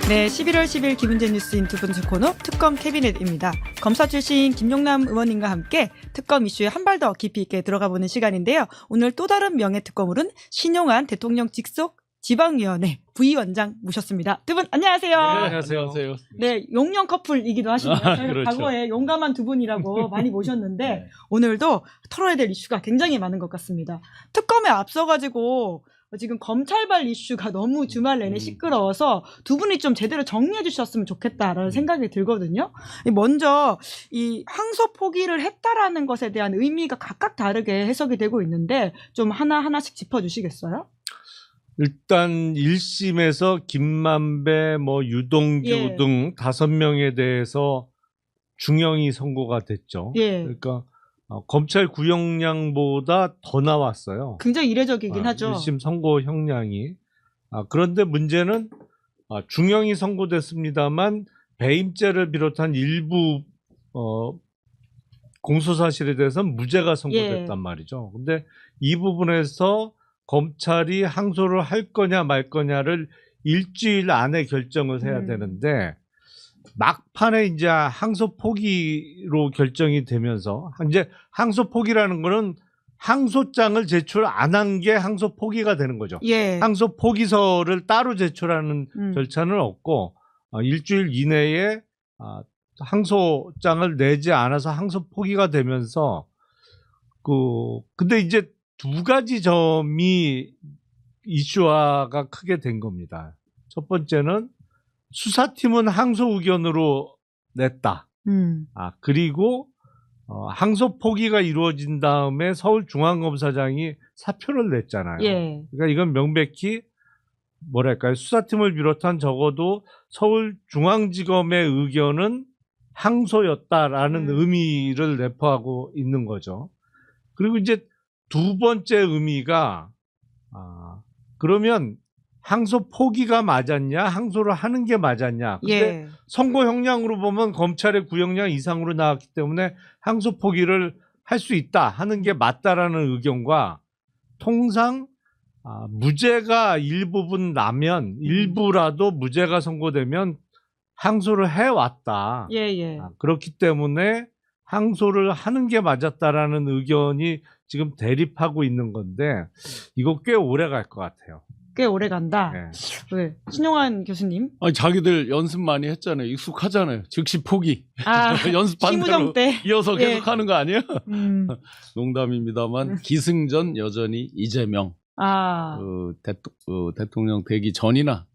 네, 11월 10일 기분제 뉴스인 두 번째 코너 특검 캐비넷입니다. 검사 출신 김용남 의원님과 함께 특검 이슈에 한 발 더 깊이 있게 들어가 보는 시간인데요. 오늘 또 다른 명예특검으로는 신용환 대통령 직속 지방위원회 부위원장 모셨습니다. 두 분 안녕하세요. 네, 안녕하세요. 네, 용령 커플이기도 하시네요. 저희가 그렇죠. 과거에 용감한 두 분이라고 많이 모셨는데 네. 오늘도 털어야 될 이슈가 굉장히 많은 것 같습니다. 특검에 앞서가지고 지금 검찰발 이슈가 너무 주말 내내 시끄러워서 두 분이 좀 제대로 정리해 주셨으면 좋겠다라는 생각이 들거든요. 먼저 이 항소 포기를 했다라는 것에 대한 의미가 각각 다르게 해석이 되고 있는데 좀 하나하나씩 짚어주시겠어요? 일단 1심에서 김만배, 유동규 예. 등 5명에 대해서 중형이 선고가 됐죠. 예. 그러니까 검찰 구형량보다 더 나왔어요. 굉장히 이례적이긴 하죠. 1심 선고 형량이. 그런데 문제는 중형이 선고됐습니다만 배임죄를 비롯한 일부 공소사실에 대해서는 무죄가 선고됐단 말이죠. 근데 이 부분에서 검찰이 항소를 할 거냐 말 거냐를 일주일 안에 결정을 해야 되는데 막판에 이제 항소 포기로 결정이 되면서 이제 항소 포기라는 거는 항소장을 제출 안 한 게 항소 포기가 되는 거죠. 예. 항소 포기서를 따로 제출하는 절차는 없고 일주일 이내에 항소장을 내지 않아서 항소 포기가 되면서 근데 이제 두 가지 점이 이슈화가 크게 된 겁니다. 첫 번째는 수사팀은 항소 의견으로 냈다. 그리고 항소 포기가 이루어진 다음에 서울중앙검사장이 사표를 냈잖아요. 예. 그러니까 이건 명백히 뭐랄까요, 수사팀을 비롯한 적어도 서울중앙지검의 의견은 항소였다라는 의미를 내포하고 있는 거죠. 그리고 이제 두 번째 의미가 그러면 항소 포기가 맞았냐, 항소를 하는 게 맞았냐. 근데 선고 형량으로 보면 검찰의 구형량 이상으로 나왔기 때문에 항소 포기를 할 수 있다 하는 게 맞다라는 의견과 통상 무죄가 일부분 나면 일부라도 무죄가 선고되면 항소를 해왔다. 그렇기 때문에 항소를 하는 게 맞았다라는 의견이 지금 대립하고 있는 건데 이거 꽤 오래 갈 것 같아요. 꽤 오래 간다. 왜? 신용환 교수님. 아니, 자기들 연습 많이 했잖아요. 익숙하잖아요. 즉시 포기. 연습한 심우정 대로 때. 이어서 계속 하는 거 아니에요? 농담입니다만 기승전 여전히 이재명 대통령 되기 전이나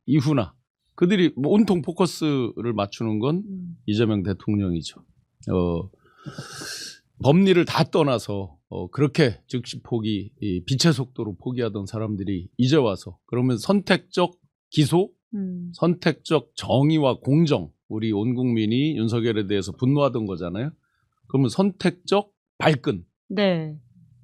이후나 그들이 온통 포커스를 맞추는 건 이재명 대통령이죠. 법리를 다 떠나서 그렇게 즉시 포기, 빛의 속도로 포기하던 사람들이 이제 와서 그러면 선택적 기소, 선택적 정의와 공정, 우리 온 국민이 윤석열에 대해서 분노하던 거잖아요. 그러면 선택적 발끈. 네.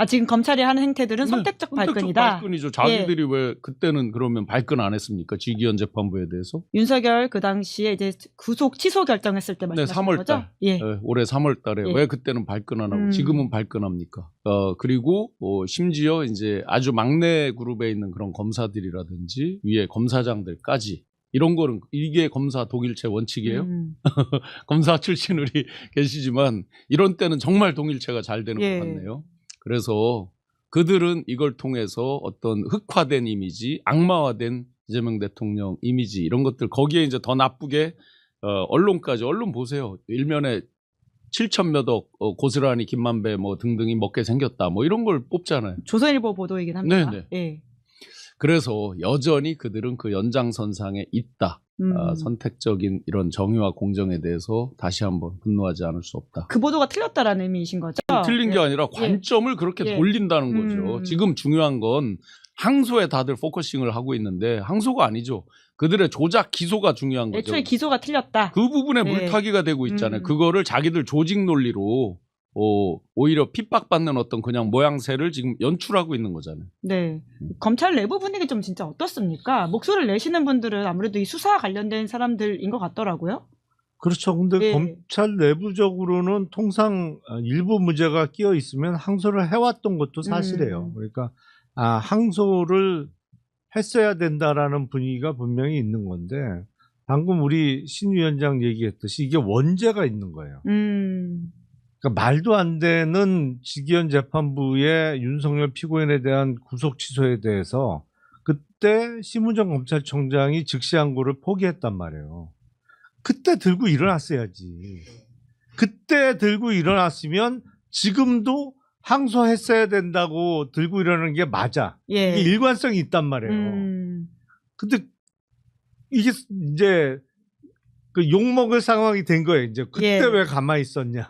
지금 검찰이 하는 행태들은 선택적 발끈이다. 발끈이죠. 자기들이 왜 그때는 그러면 발끈 안 했습니까? 지기현 재판부에 대해서. 윤석열 그 당시에 이제 구속 취소 결정했을 때 말씀하신 3월 거죠? 달. 올해 3월 달에 왜 그때는 발끈 안 하고 지금은 발끈합니까? 그리고 심지어 이제 아주 막내 그룹에 있는 그런 검사들이라든지 위에 검사장들까지 이런 거는 이게 검사 독일체 원칙이에요. 검사 출신 우리 계시지만 이런 때는 정말 동일체가 잘 되는 것 같네요. 그래서 그들은 이걸 통해서 어떤 흑화된 이미지, 악마화된 이재명 대통령 이미지 이런 것들 거기에 이제 더 나쁘게 언론까지 언론 보세요. 일면에 7,000몇억 고스란히 김만배 등등이 먹게 생겼다 이런 걸 뽑잖아요. 조선일보 보도이긴 합니다. 네네. 그래서 여전히 그들은 그 연장선상에 있다. 선택적인 이런 정의와 공정에 대해서 다시 한번 분노하지 않을 수 없다. 그 보도가 틀렸다라는 의미이신 거죠? 틀린 게 아니라 관점을 그렇게 돌린다는 거죠. 지금 중요한 건 항소에 다들 포커싱을 하고 있는데 항소가 아니죠. 그들의 조작 기소가 중요한 거죠. 애초에 기소가 틀렸다. 그 부분에 물타기가 되고 있잖아요. 그거를 자기들 조직 논리로 오히려 핍박받는 어떤 그냥 모양새를 지금 연출하고 있는 거잖아요. 네. 검찰 내부 분위기 좀 진짜 어떻습니까? 목소리를 내시는 분들은 아무래도 이 수사와 관련된 사람들인 것 같더라고요. 그렇죠. 근데 검찰 내부적으로는 통상 일부 무죄가 끼어 있으면 항소를 해왔던 것도 사실이에요. 그러니까 항소를 했어야 된다라는 분위기가 분명히 있는 건데 방금 우리 신 위원장 얘기했듯이 이게 원죄가 있는 거예요. 그러니까 말도 안 되는 직위원 재판부의 윤석열 피고인에 대한 구속 취소에 대해서 그때 심우정 검찰총장이 즉시 항고를 포기했단 말이에요. 그때 들고 일어났어야지. 그때 들고 일어났으면 지금도 항소했어야 된다고 들고 일어나는 게 맞아. 예. 이게 일관성이 있단 말이에요. 근데 이게 이제 그 욕먹을 상황이 된 거예요. 이제 그때 예. 왜 가만히 있었냐.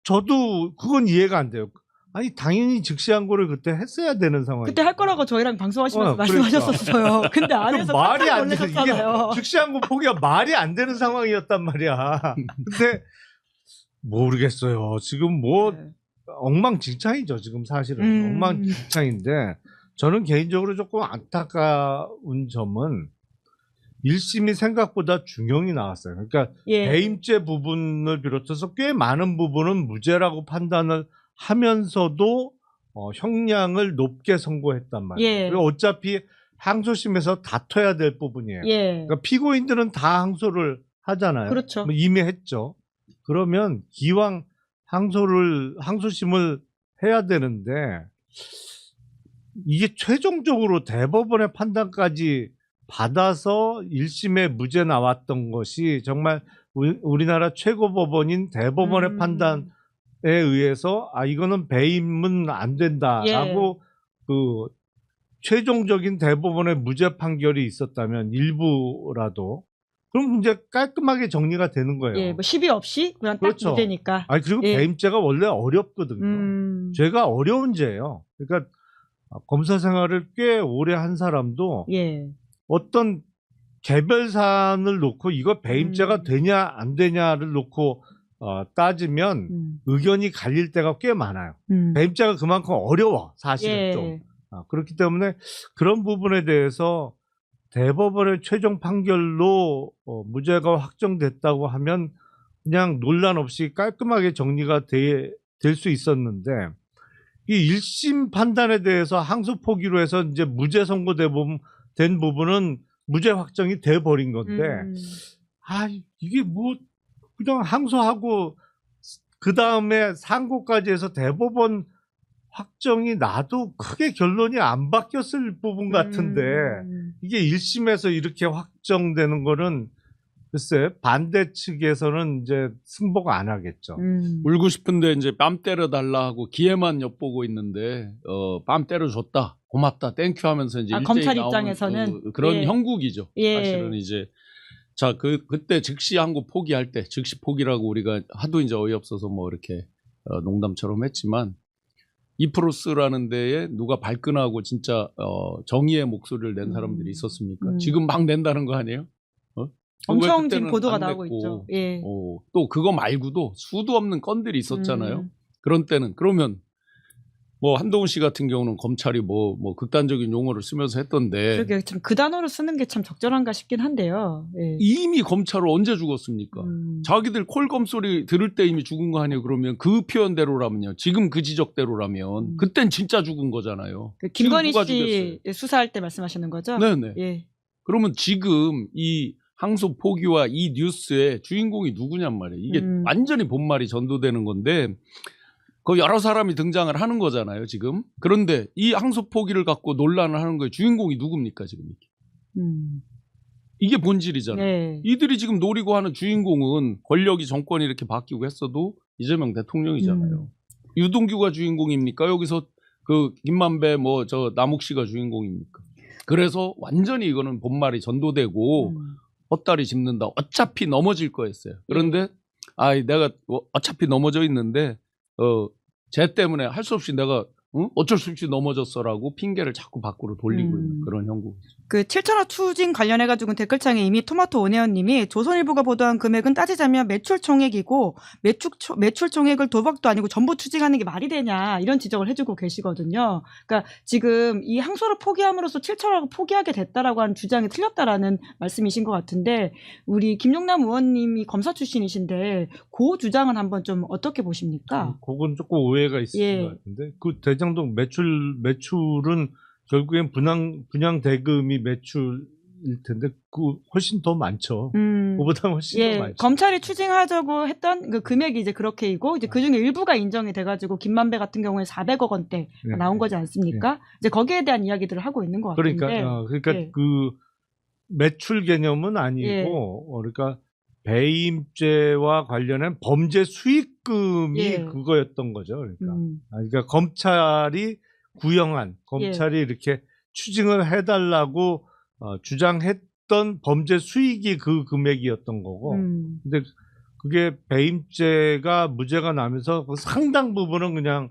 저도 그건 이해가 안 돼요. 아니 당연히 즉시 항고를 그때 했어야 되는 상황이에요. 그때 할 거라고 저희랑 방송하시면서 그러니까. 말씀하셨었어요. 근데 안에서 말이 깜짝 안 돼. 이게 놀라셨잖아요. 즉시 항고 포기가 말이 안 되는 상황이었단 말이야. 근데 모르겠어요. 지금 뭐 네. 엉망진창이죠. 지금 사실은 엉망진창인데 저는 개인적으로 조금 안타까운 점은 1심이 생각보다 중형이 나왔어요. 그러니까 예. 배임죄 부분을 비롯해서 꽤 많은 부분은 무죄라고 판단을 하면서도 형량을 높게 선고했단 말이에요. 예. 그리고 어차피 항소심에서 다퉈야 될 부분이에요. 예. 그러니까 피고인들은 다 항소를 하잖아요. 그렇죠. 뭐 이미 했죠. 그러면 기왕 항소심을 해야 되는데 이게 최종적으로 대법원의 판단까지 받아서 1심에 무죄 나왔던 것이 정말 우리나라 최고법원인 대법원의 판단에 의해서 이거는 배임은 안 된다라고 그 최종적인 대법원의 무죄 판결이 있었다면 일부라도 그럼 이제 깔끔하게 정리가 되는 거예요. 예, 뭐 시비 없이 그냥 딱 그렇죠. 무죄니까. 그리고 예. 배임죄가 원래 어렵거든요. 죄가 어려운 죄예요. 그러니까 검사 생활을 꽤 오래 한 사람도 예. 어떤 개별 사안을 놓고 이거 배임죄가 되냐 안 되냐를 놓고 따지면 의견이 갈릴 때가 꽤 많아요. 배임죄가 그만큼 어려워 사실은 예. 좀. 그렇기 때문에 그런 부분에 대해서 대법원의 최종 판결로 무죄가 확정됐다고 하면 그냥 논란 없이 깔끔하게 정리가 될 수 있었는데 이 1심 판단에 대해서 항소 포기로 해서 이제 무죄 선고된 부분은 무죄 확정이 돼 버린 건데 이게 뭐 그냥 항소하고 그 다음에 상고까지 해서 대법원 확정이 나도 크게 결론이 안 바뀌었을 부분 같은데 이게 1심에서 이렇게 확정되는 거는 글쎄 반대 측에서는 이제 승복 안 하겠죠. 울고 싶은데 이제 뺨 때려달라 하고 기회만 엿보고 있는데 뺨 때려줬다 고맙다 땡큐 하면서 이제 검찰 나오는 입장에서는 그런 예. 형국이죠. 예. 사실은 이제 자 그때 즉시 항고 포기할 때 즉시 포기라고 우리가 하도 이제 어이없어서 뭐 이렇게 농담처럼 했지만 이프로스라는 데에 누가 발끈하고 진짜 정의의 목소리를 낸 사람들이 있었습니까? 지금 막 낸다는 거 아니에요? 엄청 지금 보도가 나오고 있죠. 예. 또 그거 말고도 수도 없는 건들이 있었잖아요. 그런 때는 그러면 뭐 한동훈 씨 같은 경우는 검찰이 뭐 극단적인 용어를 쓰면서 했던데 그러게 참 그 단어를 쓰는 게 참 적절한가 싶긴 한데요. 예. 이미 검찰은 언제 죽었습니까? 자기들 콜검 소리 들을 때 이미 죽은 거 아니에요? 그러면 그 표현대로라면요. 지금 그 지적대로라면 그땐 진짜 죽은 거잖아요. 그 김건희 누가 씨 죽였어요? 수사할 때 말씀하시는 거죠? 네네. 예. 그러면 지금 이 항소 포기와 이 뉴스의 주인공이 누구냔 말이에요. 이게 완전히 본말이 전도되는 건데 그 여러 사람이 등장을 하는 거잖아요, 지금. 그런데 이 항소 포기를 갖고 논란을 하는 거에 주인공이 누굽니까, 지금? 이게 본질이잖아요. 네. 이들이 지금 노리고 하는 주인공은 권력이 정권이 이렇게 바뀌고 했어도 이재명 대통령이잖아요. 유동규가 주인공입니까? 여기서 그 김만배 뭐 저 남욱 씨가 주인공입니까? 그래서 완전히 이거는 본말이 전도되고 헛다리 짚는다. 어차피 넘어질 거였어요. 그런데 내가 어차피 넘어져 있는데 쟤 때문에 할 수 없이 내가 어쩔 수 없이 넘어졌어라고 핑계를 자꾸 밖으로 돌리고 있는 그런 형국이죠. 그 7천억 추징 관련해가지고 댓글창에 이미 토마토 오네어님이 조선일보가 보도한 금액은 따지자면 매출 총액이고 매출 총액을 도박도 아니고 전부 추징하는 게 말이 되냐 이런 지적을 해주고 계시거든요. 그러니까 지금 이 항소를 포기함으로써 7천억을 포기하게 됐다라고 하는 주장이 틀렸다라는 말씀이신 것 같은데 우리 김용남 의원님이 검사 출신이신데 그 주장은 한번 좀 어떻게 보십니까? 그건 조금 오해가 있을 것 같은데 그 대장동 매출은 결국엔 분양 대금이 매출일 텐데 그 훨씬 더 많죠. 그보다 훨씬 더 예, 많죠. 검찰이 추징하자고 했던 그 금액이 이제 그렇게이고 이제 그중에 일부가 인정이 돼가지고 김만배 같은 경우에 400억 원대 네. 나온 거지 않습니까? 이제 거기에 대한 이야기들을 하고 있는 것 같은데. 그러니까 예. 그 매출 개념은 아니고 예. 그러니까 배임죄와 관련한 범죄 수익금이 예. 그거였던 거죠. 그러니까. 음. 그러니까 검찰이 구형한 검찰이 이렇게 추징을 해달라고 주장했던 범죄 수익이 그 금액이었던 거고. 근데 그게 배임죄가 무죄가 나면서 그 상당 부분은 그냥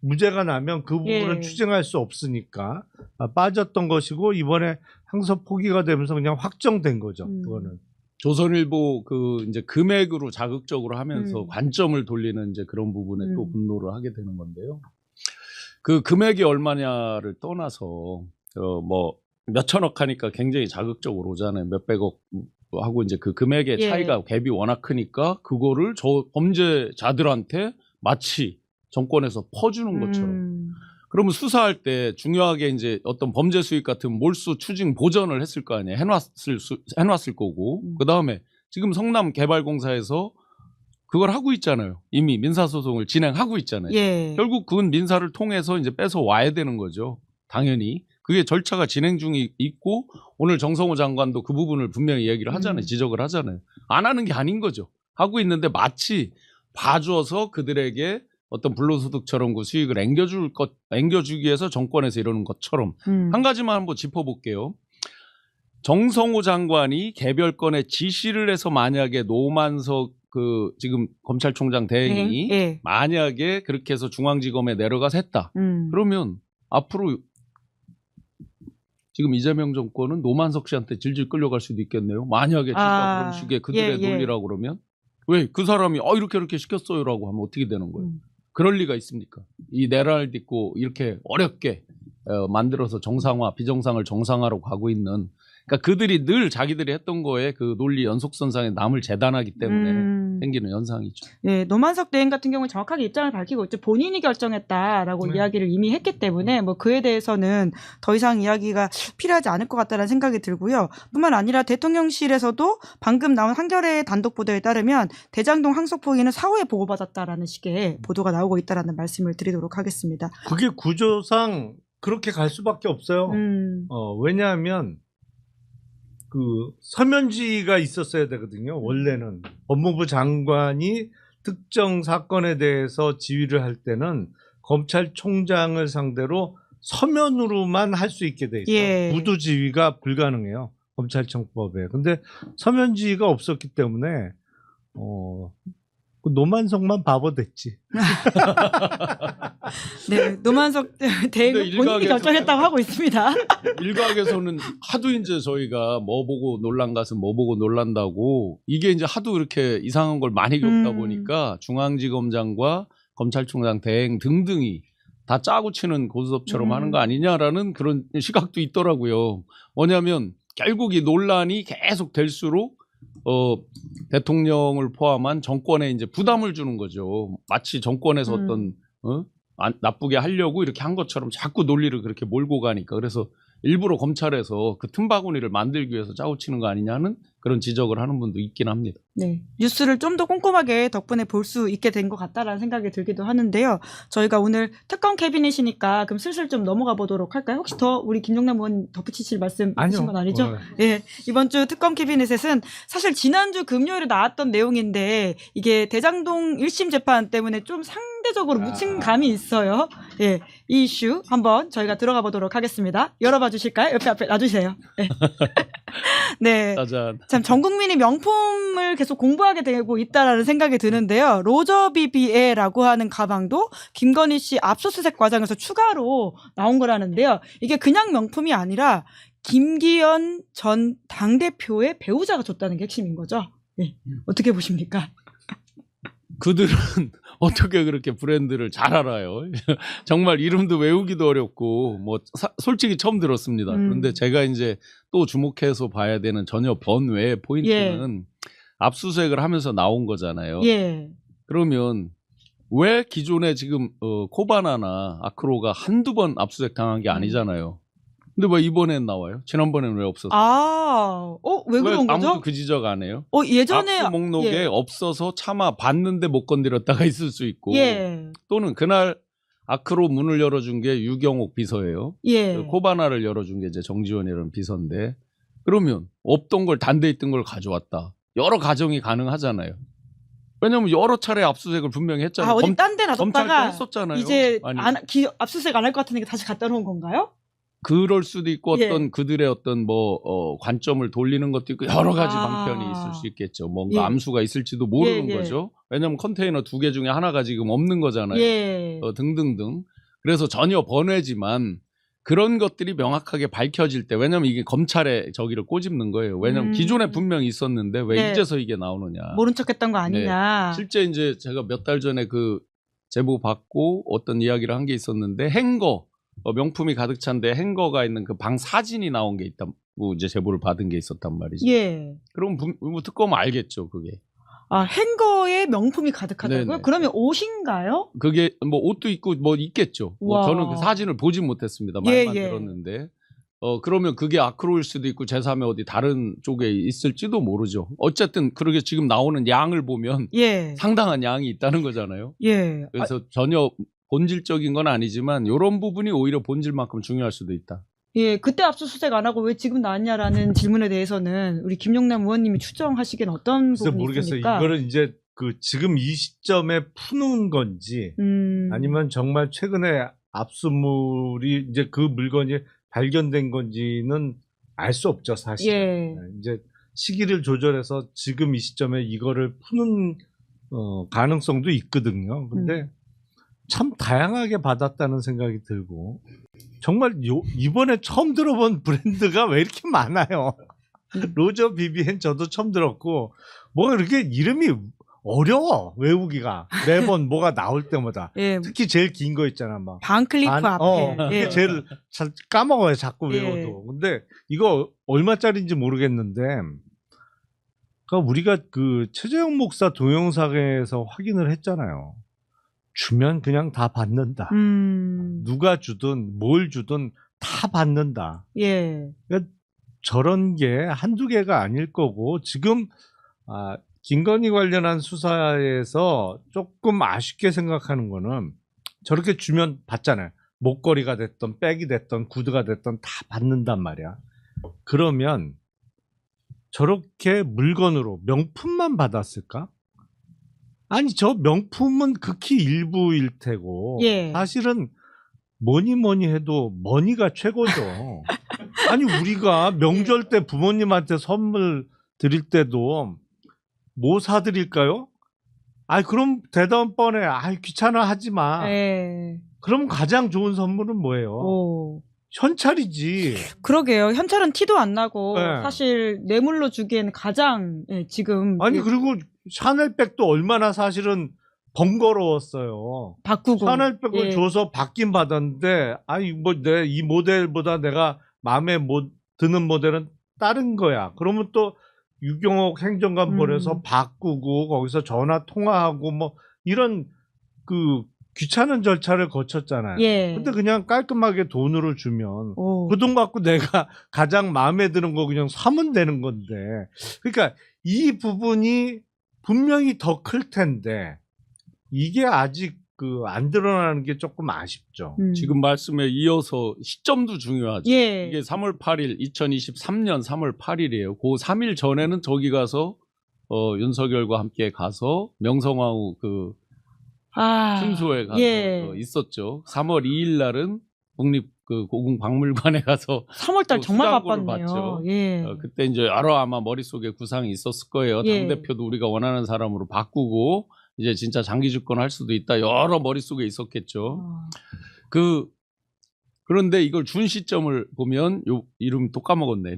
무죄가 나면 그 부분은 예. 추징할 수 없으니까 빠졌던 것이고 이번에 항소 포기가 되면서 그냥 확정된 거죠. 그거는. 조선일보 그 이제 금액으로 자극적으로 하면서 음. 관점을 돌리는 이제 그런 부분에 또 분노를 하게 되는 건데요. 그 금액이 얼마냐를 떠나서 뭐 몇천억 하니까 굉장히 자극적으로 오잖아요. 몇백억 하고 이제 그 금액의 예. 차이가 갭이 워낙 크니까 그거를 저 범죄자들한테 마치 정권에서 퍼주는 것처럼. 그러면 수사할 때 중요하게 이제 어떤 범죄 수익 같은 몰수 추징 보전을 했을 거 아니에요. 해놨을 거고. 그 다음에 지금 성남개발공사에서 그걸 하고 있잖아요. 이미 민사소송을 진행하고 있잖아요. 예. 결국 그건 민사를 통해서 이제 뺏어 와야 되는 거죠. 당연히. 그게 절차가 진행 중이 있고 오늘 정성호 장관도 그 부분을 분명히 얘기를 하잖아요. 지적을 하잖아요. 안 하는 게 아닌 거죠. 하고 있는데 마치 봐줘서 그들에게 어떤 불로소득처럼 그 수익을 앵겨주기 위해서 정권에서 이러는 것처럼 한 가지만 한번 짚어볼게요. 정성호 장관이 개별건에 지시를 해서 만약에 노만석 그 지금 검찰총장 대행이 예. 만약에 그렇게 해서 중앙지검에 내려가서 했다. 그러면 앞으로 지금 이재명 정권은 노만석 씨한테 질질 끌려갈 수도 있겠네요. 만약에 진짜 그런 식의 그들의 논리라고 그러면 왜 그 사람이 이렇게 시켰어요라고 하면 어떻게 되는 거예요? 그럴 리가 있습니까? 이 내란을 딛고 이렇게 어렵게 만들어서 정상화, 비정상을 정상화로 가고 있는 그러니까 그들이 늘 자기들이 했던 거에 그 논리 연속선상에 남을 재단하기 때문에 생기는 현상이죠. 예, 노만석 대행 같은 경우는 정확하게 입장을 밝히고 있죠. 본인이 결정했다라고 이야기를 이미 했기 때문에 뭐 그에 대해서는 더 이상 이야기가 필요하지 않을 것 같다는 생각이 들고요. 뿐만 아니라 대통령실에서도 방금 나온 한겨레 단독 보도에 따르면 대장동 항소포기는 사후에 보고받았다라는 식의 보도가 나오고 있다라는 말씀을 드리도록 하겠습니다. 그게 구조상 그렇게 갈 수밖에 없어요. 왜냐하면 그 서면지가 있었어야 되거든요. 원래는 법무부 장관이 특정 사건에 대해서 지휘를 할 때는 검찰총장을 상대로 서면으로만 할 수 있게 돼 있어요. 예. 구두 지휘가 불가능해요. 검찰청법에. 근데 서면지가 없었기 때문에 그 노만석만 바보 됐지. 네, 노만석 대행은 본인이 결정했다고 하고 있습니다. 일각에서는 하도 이제 저희가 뭐 보고 놀란 것은 뭐 보고 놀란다고 이게 이제 하도 이렇게 이상한 걸 많이 겪다 보니까 중앙지검장과 검찰총장 대행 등등이 다 짜고 치는 고스톱처럼 하는 거 아니냐라는 그런 시각도 있더라고요. 뭐냐면 결국 이 논란이 계속 될수록 대통령을 포함한 정권에 이제 부담을 주는 거죠. 마치 정권에서 어떤 나쁘게 하려고 이렇게 한 것처럼 자꾸 논리를 그렇게 몰고 가니까 그래서 일부러 검찰에서 그 틈바구니를 만들기 위해서 짜고치는 거 아니냐는 그런 지적을 하는 분도 있긴 합니다. 네, 뉴스를 좀 더 꼼꼼하게 덕분에 볼 수 있게 된 것 같다라는 생각이 들기도 하는데요. 저희가 오늘 특검 캐비닛이니까 그럼 슬슬 좀 넘어가 보도록 할까요? 혹시 더 우리 김종남 의원 덧붙이실 말씀 있으신 건 아니죠? 네, 이번 주 특검 캐비닛은 사실 지난주 금요일에 나왔던 내용인데 이게 대장동 1심 재판 때문에 좀 상대적으로 묻힌 감이 있어요. 예, 이 이슈 한번 저희가 들어가 보도록 하겠습니다. 열어봐 주실까요? 옆에 앞에 놔주세요. 네. 네. 짜잔. 참 전 국민이 명품을 계속 공부하게 되고 있다라는 생각이 드는데요. 로저비비에라고 하는 가방도 김건희 씨 압수수색 과정에서 추가로 나온 거라는데요. 이게 그냥 명품이 아니라 김기현 전 당대표의 배우자가 줬다는 게 핵심인 거죠. 네. 어떻게 보십니까? 그들은 어떻게 그렇게 브랜드를 잘 알아요? 정말 이름도 외우기도 어렵고 뭐 솔직히 처음 들었습니다. 그런데 제가 이제 또 주목해서 봐야 되는 전혀 번외의 포인트는 압수수색을 하면서 나온 거잖아요. 예. 그러면 왜 기존에 지금 코바나나 아크로가 한두 번 압수수색 당한 게 아니잖아요. 근데 왜 이번엔 나와요? 지난번에는 왜 없었어요? 왜 그런 아무도 거죠? 그 지적 안 해요? 예전에 압수 목록에 예. 없어서 차마 봤는데 못 건드렸다가 있을 수 있고 예. 또는 그날 아크로 문을 열어준 게 유경옥 비서예요. 예. 코바나를 열어준 게 이제 정지원이라는 비서인데 그러면 없던 걸 단대 있던 걸 가져왔다. 여러 가정이 가능하잖아요. 왜냐면 여러 차례 압수수색을 분명히 했잖아요. 어디 딴 데 검찰 때 놔뒀다가 했었잖아요. 이제 아니, 압수수색 안 할 것 같으니까 다시 갖다 놓은 건가요? 그럴 수도 있고 예. 어떤 그들의 어떤 관점을 돌리는 것도 있고 여러 가지 방편이 있을 수 있겠죠. 뭔가 예. 암수가 있을지도 모르는 예, 예. 거죠. 왜냐하면 컨테이너 2개 중에 하나가 지금 없는 거잖아요. 예. 등등등. 그래서 전혀 번외지만 그런 것들이 명확하게 밝혀질 때 왜냐하면 이게 검찰의 저기를 꼬집는 거예요. 왜냐하면 기존에 분명히 있었는데 왜 네. 이제서 이게 나오느냐. 모른 척했던 거 아니냐. 실제 이제 제가 몇 달 전에 그 제보 받고 어떤 이야기를 한 게 있었는데 행거 명품이 가득 찬데 행거가 있는 그 방 사진이 나온 게 있다고 이제 제보를 받은 게 있었단 말이죠. 예. 그럼 특검은 알겠죠, 그게. 행거에 명품이 가득하다고요? 네네. 그러면 옷인가요? 그게 뭐 옷도 있고 뭐 있겠죠. 와. 저는 그 사진을 보진 못했습니다. 예, 말만 예. 들었는데. 그러면 그게 아크로일 수도 있고 제3의 어디 다른 쪽에 있을지도 모르죠. 어쨌든 그렇게 지금 나오는 양을 보면 예. 상당한 양이 있다는 거잖아요. 예. 그래서 전혀 본질적인 건 아니지만 이런 부분이 오히려 본질만큼 중요할 수도 있다. 예, 그때 압수수색 안 하고 왜 지금 나왔냐라는 질문에 대해서는 우리 김용남 의원님이 추정하시기엔 어떤 그래서 부분이 모르겠어요. 있습니까? 이거를 이제 그 지금 이 시점에 푸는 건지 아니면 정말 최근에 압수물이 이제 그 물건이 발견된 건지는 알 수 없죠, 사실. 예. 이제 시기를 조절해서 지금 이 시점에 이거를 푸는 가능성도 있거든요. 근데 참 다양하게 받았다는 생각이 들고 정말 이번에 처음 들어본 브랜드가 왜 이렇게 많아요. 로저 비비엔 저도 처음 들었고 뭐가 이렇게 이름이 어려워 외우기가 매번 뭐가 나올 때마다 예. 특히 제일 긴 거 있잖아 막 반클리프 앞에. 그게 예. 제일 잘 까먹어요 자꾸 예. 외워도. 근데 이거 얼마짜리인지 모르겠는데 그러니까 우리가 그 최재형 목사 동영상에서 확인을 했잖아요. 주면 그냥 다 받는다. 누가 주든 뭘 주든 다 받는다. 예. 그러니까 저런 게 한두 개가 아닐 거고 지금 김건희 관련한 수사에서 조금 아쉽게 생각하는 거는 저렇게 주면 받잖아요. 목걸이가 됐던 백이 됐던 구두가 됐던 다 받는단 말이야. 그러면 저렇게 물건으로 명품만 받았을까? 아니 저 명품은 극히 일부일 테고 예. 사실은 뭐니 해도 머니가 최고죠. 아니 우리가 명절 때 부모님한테 선물 드릴 때도 뭐 사드릴까요? 그럼 대답은 뻔해. 귀찮아 하지 마. 예. 그럼 가장 좋은 선물은 뭐예요? 오. 현찰이지. 그러게요. 현찰은 티도 안 나고 네. 사실 뇌물로 주기에는 가장 지금 그리고 샤넬백도 얼마나 사실은 번거로웠어요. 바꾸고 샤넬백을 예. 줘서 받긴 받았는데 내 이 모델보다 내가 마음에 드는 모델은 다른 거야. 그러면 또 유경옥 행정관 보내서 바꾸고 거기서 전화 통화하고 뭐 이런 그 귀찮은 절차를 거쳤잖아요. 예. 근데 그냥 깔끔하게 돈으로 주면 오. 그 돈 갖고 내가 가장 마음에 드는 거 그냥 사면 되는 건데. 그러니까 이 부분이 분명히 더 클 텐데 이게 아직 안 드러나는 게 조금 아쉽죠. 지금 말씀에 이어서 시점도 중요하죠. 예. 이게 3월 8일, 2023년 3월 8일이에요. 그 3일 전에는 저기 가서 윤석열과 함께 가서 명성황후 그 순수에 가서 예. 있었죠. 3월 2일 날은 국립 그 고궁박물관에 가서 3월달 정말 수상고를 바빴네요. 받죠. 예. 그때 이제 여러 아마 머릿속에 구상이 있었을 거예요. 예. 당대표도 우리가 원하는 사람으로 바꾸고 이제 진짜 장기 집권할 수도 있다. 여러 머릿속에 있었겠죠. 그런데 이걸 준 시점을 보면 요 이름 또 까먹었네.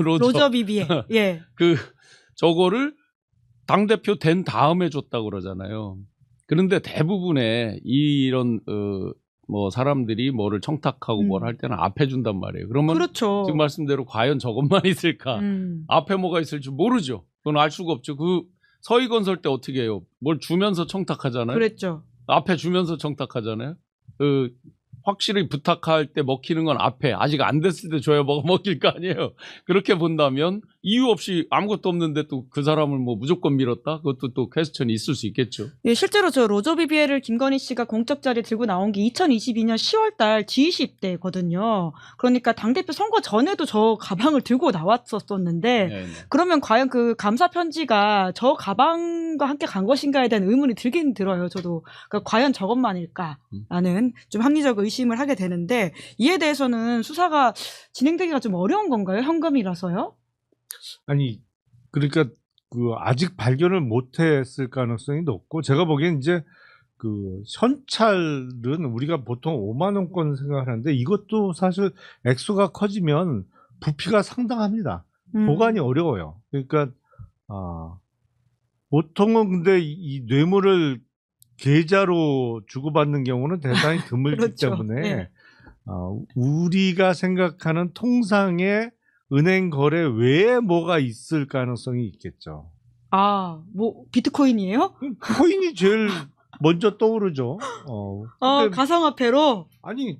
로저 비비에. 예. 저거를 당대표 된 다음에 줬다고 그러잖아요. 그런데 대부분의 이런 뭐 사람들이 뭐를 청탁하고 뭘 할 때는 앞에 준단 말이에요. 그러면 그렇죠. 지금 말씀대로 과연 저것만 있을까? 앞에 뭐가 있을지 모르죠. 그건 알 수가 없죠. 서희건설 때 어떻게 해요? 뭘 주면서 청탁하잖아요. 그랬죠. 앞에 주면서 청탁하잖아요. 그 확실히 부탁할 때 먹히는 건 앞에 아직 안 됐을 때 줘야 먹힐 거 아니에요. 그렇게 본다면 이유 없이 아무것도 없는데 또 그 사람을 뭐 무조건 밀었다? 그것도 또 퀘스천이 있을 수 있겠죠. 예, 실제로 저 로저 비비에를 김건희 씨가 공적 자리에 들고 나온 게 2022년 10월달 G20 때거든요. 그러니까 당대표 선거 전에도 저 가방을 들고 나왔었었는데 네, 네. 그러면 과연 그 감사 편지가 저 가방과 함께 간 것인가에 대한 의문이 들긴 들어요. 저도 그러니까 과연 저것만일까라는 좀 합리적 의심을 하게 되는데 이에 대해서는 수사가 진행되기가 좀 어려운 건가요? 현금이라서요? 아니 그러니까 그 아직 발견을 못했을 가능성이 높고 제가 보기엔 이제 그 현찰은 우리가 보통 5만 원권 생각하는데 이것도 사실 액수가 커지면 부피가 상당합니다. 보관이 어려워요. 그러니까 보통은 근데 이 뇌물을 계좌로 주고받는 경우는 대단히 드물기 그렇죠. 때문에 네. 우리가 생각하는 통상의 은행 거래 외에 뭐가 있을 가능성이 있겠죠. 뭐 비트코인이에요? 코인이 제일 먼저 떠오르죠. 근데 가상화폐로? 아니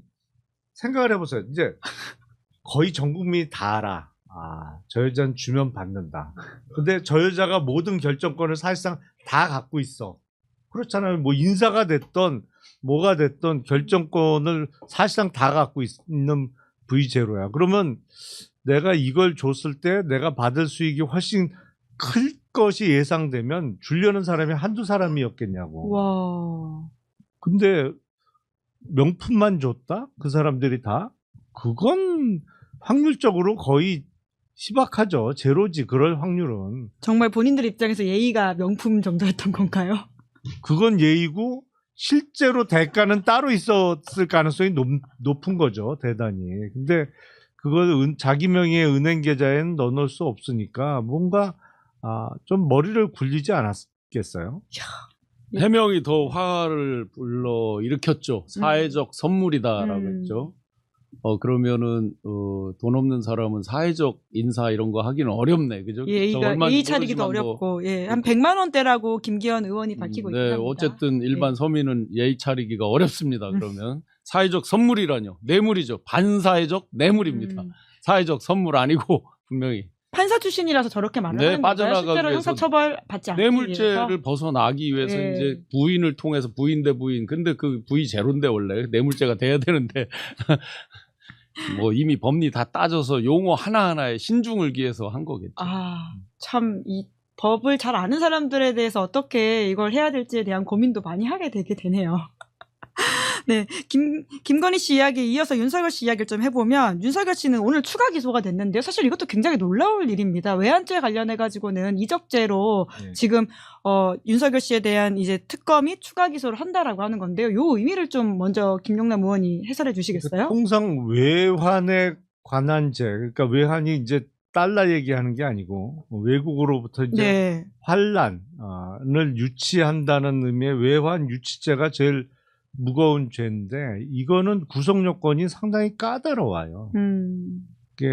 생각을 해보세요. 이제 거의 전 국민이 다 알아. 저 여자는 주면 받는다. 근데 저 여자가 모든 결정권을 사실상 다 갖고 있어. 그렇잖아요. 뭐 인사가 됐던 뭐가 됐던 결정권을 사실상 다 갖고 있는 V0야. 그러면 내가 이걸 줬을 때 내가 받을 수익이 훨씬 클 것이 예상되면 주려는 사람이 한두 사람이었겠냐고. 와. 근데 명품만 줬다? 그 사람들이 다? 그건 확률적으로 거의 희박하죠. 제로지, 그럴 확률은. 정말 본인들 입장에서 예의가 명품 정도였던 건가요? 그건 예의고 실제로 대가는 따로 있었을 가능성이 높은 거죠. 대단히. 근데 그걸 자기 명의의 은행 계좌에는 넣어놓을 수 없으니까 뭔가 좀 머리를 굴리지 않았겠어요? 해명이 더 화를 불러 일으켰죠. 사회적 선물이다라고 했죠. 그러면은 돈 없는 사람은 사회적 인사 이런 거 하기는 어렵네, 그죠? 예의 차리기도 어렵고, 한 100만 원대라고 김기현 의원이 밝히고 네, 있답니다. 어쨌든 일반 서민은 예의 차리기가 어렵습니다. 그러면 사회적 선물이라뇨, 뇌물이죠. 반사회적 뇌물입니다. 사회적 선물 아니고 분명히 판사 출신이라서 저렇게 말하는 네, 건가요? 빠져나가기 실제로 위해서 형사처벌 받지 않기 위해서? 뇌물죄를 벗어나기 위해서 네. 이제 부인을 통해서 부인 대 부인. 근데 그 부인 제로인데 원래 뇌물죄가 돼야 되는데 뭐 이미 법리 다 따져서 용어 하나하나에 신중을 기해서 한 거겠죠. 참 이 법을 잘 아는 사람들에 대해서 어떻게 이걸 해야 될지에 대한 고민도 많이 하게 되게 되네요. 네, 김건희 씨 이야기에 이어서 윤석열 씨 이야기를 좀 해보면 윤석열 씨는 오늘 추가 기소가 됐는데요. 사실 이것도 굉장히 놀라울 일입니다. 외환죄 관련해가지고는 이적죄로 지금 윤석열 씨에 대한 이제 특검이 추가 기소를 한다라고 하는 건데요. 요 의미를 좀 먼저 김용남 의원이 해설해 주시겠어요? 통상 외환에 관한 죄, 그러니까 외환이 이제 달러 얘기하는 게 아니고 외국으로부터 이제 환란을 유치한다는 의미의 외환 유치죄가 제일 무거운 죄인데 이거는 구속 요건이 상당히 까다로워요. 이게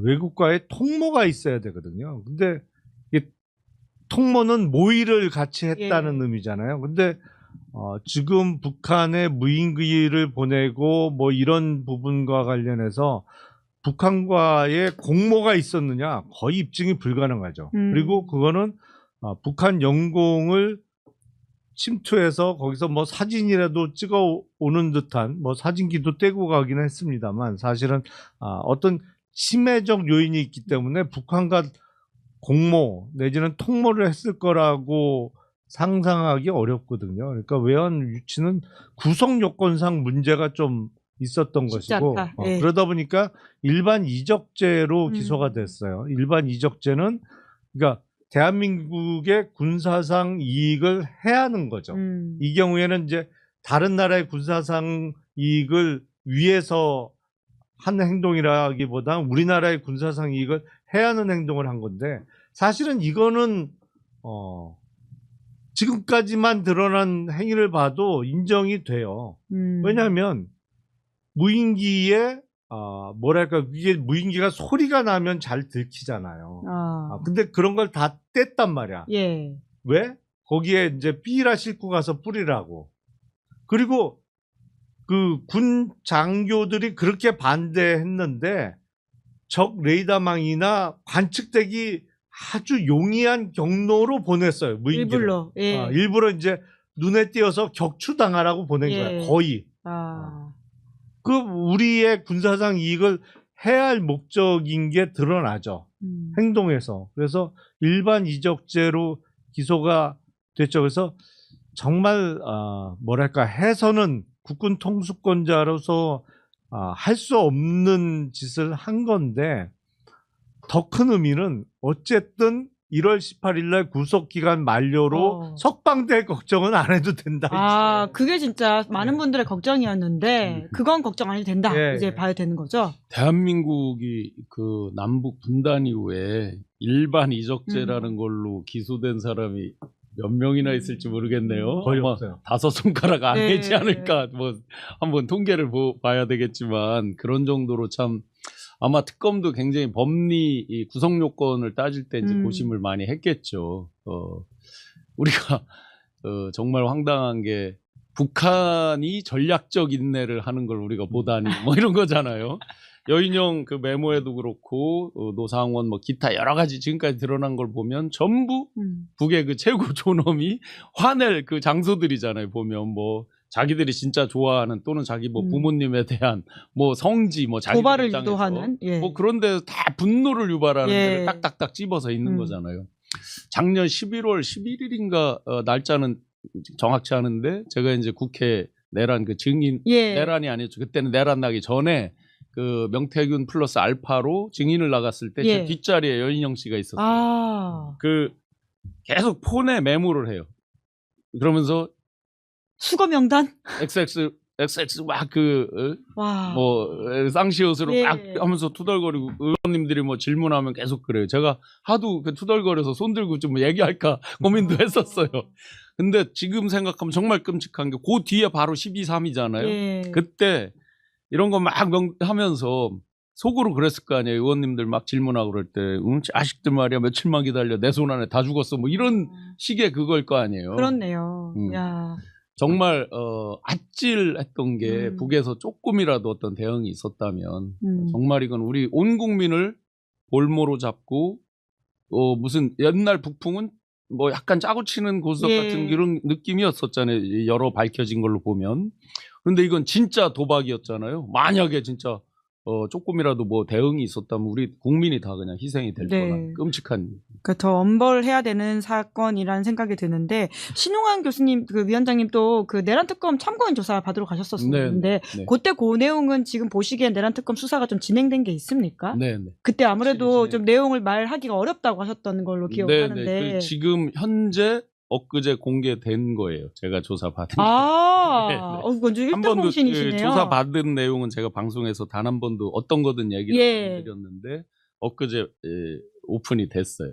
외국과의 통모가 있어야 되거든요. 근데 이게 통모는 모의를 같이 했다는 의미잖아요. 근데 지금 북한에 무인기를 보내고 뭐 이런 부분과 관련해서 북한과의 공모가 있었느냐 거의 입증이 불가능하죠. 그리고 그거는 북한 영공을 침투해서 거기서 뭐 사진이라도 찍어 오는 듯한 뭐 사진기도 떼고 가기는 했습니다만 사실은 어떤 심해적 요인이 있기 때문에 북한과 공모 내지는 통모를 했을 거라고 상상하기 어렵거든요. 그러니까 외환 유치는 구속 요건상 문제가 좀 있었던 것이고 그러다 보니까 일반 이적죄로 기소가 됐어요. 일반 이적죄는 그러니까 대한민국의 군사상 이익을 해하는 거죠. 이 경우에는 이제 다른 나라의 군사상 이익을 위해서 한 행동이라기보다 우리나라의 군사상 이익을 해하는 행동을 한 건데 사실은 이거는 지금까지만 드러난 행위를 봐도 인정이 돼요. 왜냐하면 무인기에 뭐랄까 이게 무인기가 소리가 나면 잘 들키잖아요. 근데 그런 걸 다 뗐단 말이야. 왜? 거기에 이제 삐라 싣고 가서 뿌리라고. 그리고 그 군 장교들이 그렇게 반대했는데 적 레이더망이나 관측대기 아주 용이한 경로로 보냈어요. 무인기를. 일부러. 예. 일부러 이제 눈에 띄어서 격추당하라고 보낸 예. 거야. 거의. 아. 그 우리의 군사상 이익을 해야 할 목적인 게 드러나죠. 행동에서. 그래서 일반 이적죄로 기소가 됐죠. 그래서 정말 뭐랄까 해서는 국군 통수권자로서 할 수 없는 짓을 한 건데 더 큰 의미는 어쨌든 1월 18일 날 구속기간 만료로 석방될 걱정은 안 해도 된다. 아, 이제. 그게 진짜 많은 분들의 걱정이었는데 그건 걱정 안 해도 된다. 예, 이제 예. 봐야 되는 거죠. 대한민국이 그 남북 분단 이후에 일반 이적죄라는 걸로 기소된 사람이 몇 명이나 있을지 모르겠네요. 거의 아마 없어요. 5손가락 안 네. 되지 않을까. 뭐 한번 통계를 봐야 되겠지만 그런 정도로 참 아마 특검도 굉장히 법리 이 구성 요건을 따질 때 이제 고심을 많이 했겠죠. 우리가 정말 황당한 게 북한이 전략적 인내를 하는 걸 우리가 보다니 뭐 이런 거잖아요. 여인형 그 메모에도 그렇고 노상원 뭐 기타 여러 가지 지금까지 드러난 걸 보면 전부 북의 그 최고 존엄이 화낼 그 장소들이잖아요. 보면 뭐 자기들이 진짜 좋아하는 또는 자기 뭐 부모님에 대한 뭐 성지 뭐 자기 도발을 입장에서 유도하는 예. 뭐 그런 데서 다 분노를 유발하는 예. 데를 딱딱딱 집어서 있는 거잖아요. 작년 11월 11일인가 날짜는 정확치 않은데 제가 이제 국회 내란 그 증인 예. 내란이 아니었죠. 그때는 내란 나기 전에 그 명태균 플러스 알파로 증인을 나갔을 때 제 예. 뒷자리에 여인영 씨가 있었어요. 아. 그 계속 폰에 메모를 해요. 그러면서 수거 명단? XX 막 그 와. 뭐 쌍시옷으로 예. 막 하면서 투덜거리고 의원님들이 뭐 질문하면 계속 그래요. 제가 하도 그 투덜거려서 손 들고 좀 얘기할까 고민도 했었어요. 근데 지금 생각하면 정말 끔찍한 게 그 뒤에 바로 12.3이잖아요. 예. 그때 이런 거 막 하면서 속으로 그랬을 거 아니에요. 의원님들 막 질문하고 그럴 때 자식들 말이야 며칠만 기다려 내 손 안에 다 죽었어 뭐 이런 식의 그걸 거 아니에요. 그렇네요. 야. 정말 아찔했던 게 북에서 조금이라도 어떤 대응이 있었다면 정말 이건 우리 온 국민을 볼모로 잡고 무슨 옛날 북풍은 뭐 약간 짜고 치는 고스톱 예. 같은 그런 느낌이었었잖아요. 여러 밝혀진 걸로 보면. 그런데 이건 진짜 도박이었잖아요. 만약에 진짜 조금이라도 뭐 대응이 있었다면 우리 국민이 다 그냥 희생이 될 네. 뻔한 끔찍한. 그러니까 더 엄벌해야 되는 사건이라는 생각이 드는데 신용환 교수님 그 위원장님 또 그 내란 특검 참고인 조사 받으러 가셨었는데 네. 그때 그 내용은 지금 보시기엔 내란 특검 수사가 좀 진행된 게 있습니까? 네. 그때 아무래도 진행. 좀 내용을 말하기가 어렵다고 하셨던 걸로 기억하는데. 네. 그 지금 현재 엊그제 공개된 거예요. 제가 조사 받은 게. 네. 완전 한 번도 1등 공신이시네요. 조사 받은 내용은 제가 방송에서 단 한 번도 어떤 거든 얘기를 예. 안 드렸는데 엊그제 오픈이 됐어요.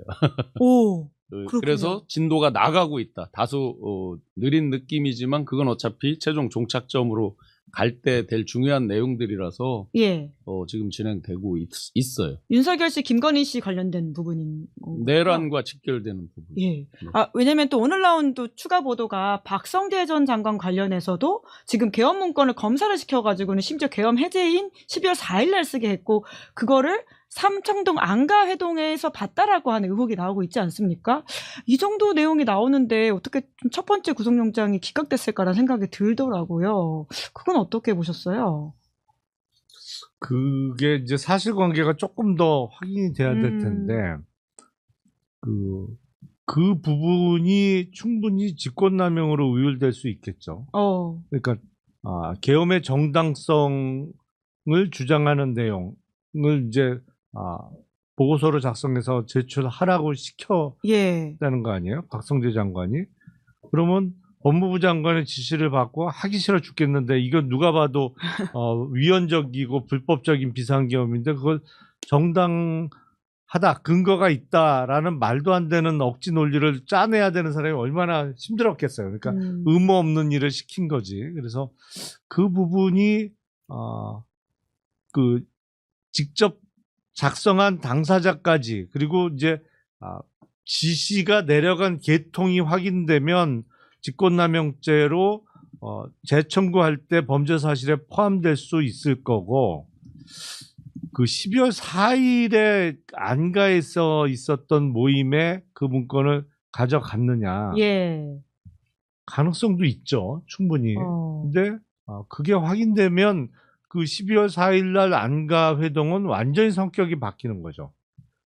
오. 그렇군요. 그래서 진도가 나가고 있다. 다소 느린 느낌이지만 그건 어차피 최종 종착점으로 갈 때 될 중요한 내용들이라서 예. 지금 진행되고 있어요. 윤석열 씨, 김건희 씨 관련된 부분인 건가요? 내란과 직결되는 부분. 예. 왜냐면 또 오늘 나온 또 추가 보도가 박성재 전 장관 관련해서도 지금 계엄 문건을 검사를 시켜가지고는 심지어 계엄 해제인 12월 4일 날 쓰게 했고 그거를 삼청동 안가회동에서 봤다라고 하는 의혹이 나오고 있지 않습니까? 이 정도 내용이 나오는데 어떻게 좀 첫 번째 구속영장이 기각됐을까라는 생각이 들더라고요. 그건 어떻게 보셨어요? 그게 이제 사실관계가 조금 더 확인이 돼야 될 텐데 그 부분이 충분히 직권남용으로 의율될 수 있겠죠. 그러니까 계엄의 정당성을 주장하는 내용을 이제 보고서를 작성해서 제출하라고 시켰다는 거 아니에요? 박성재 장관이. 그러면 법무부 장관의 지시를 받고 하기 싫어 죽겠는데 이건 누가 봐도 위헌적이고 불법적인 비상계엄인데 그걸 정당하다, 근거가 있다라는 말도 안 되는 억지 논리를 짜내야 되는 사람이 얼마나 힘들었겠어요. 그러니까 의무 없는 일을 시킨 거지. 그래서 그 부분이 직접 작성한 당사자까지 그리고 이제 지시가 내려간 계통이 확인되면 직권남용죄로 재청구할 때 범죄 사실에 포함될 수 있을 거고 그 12월 4일에 안가에서 있었던 모임에 그 문건을 가져갔느냐 예. 가능성도 있죠 충분히. 어. 근데 그게 확인되면 그 12월 4일 날 안가 회동은 완전히 성격이 바뀌는 거죠.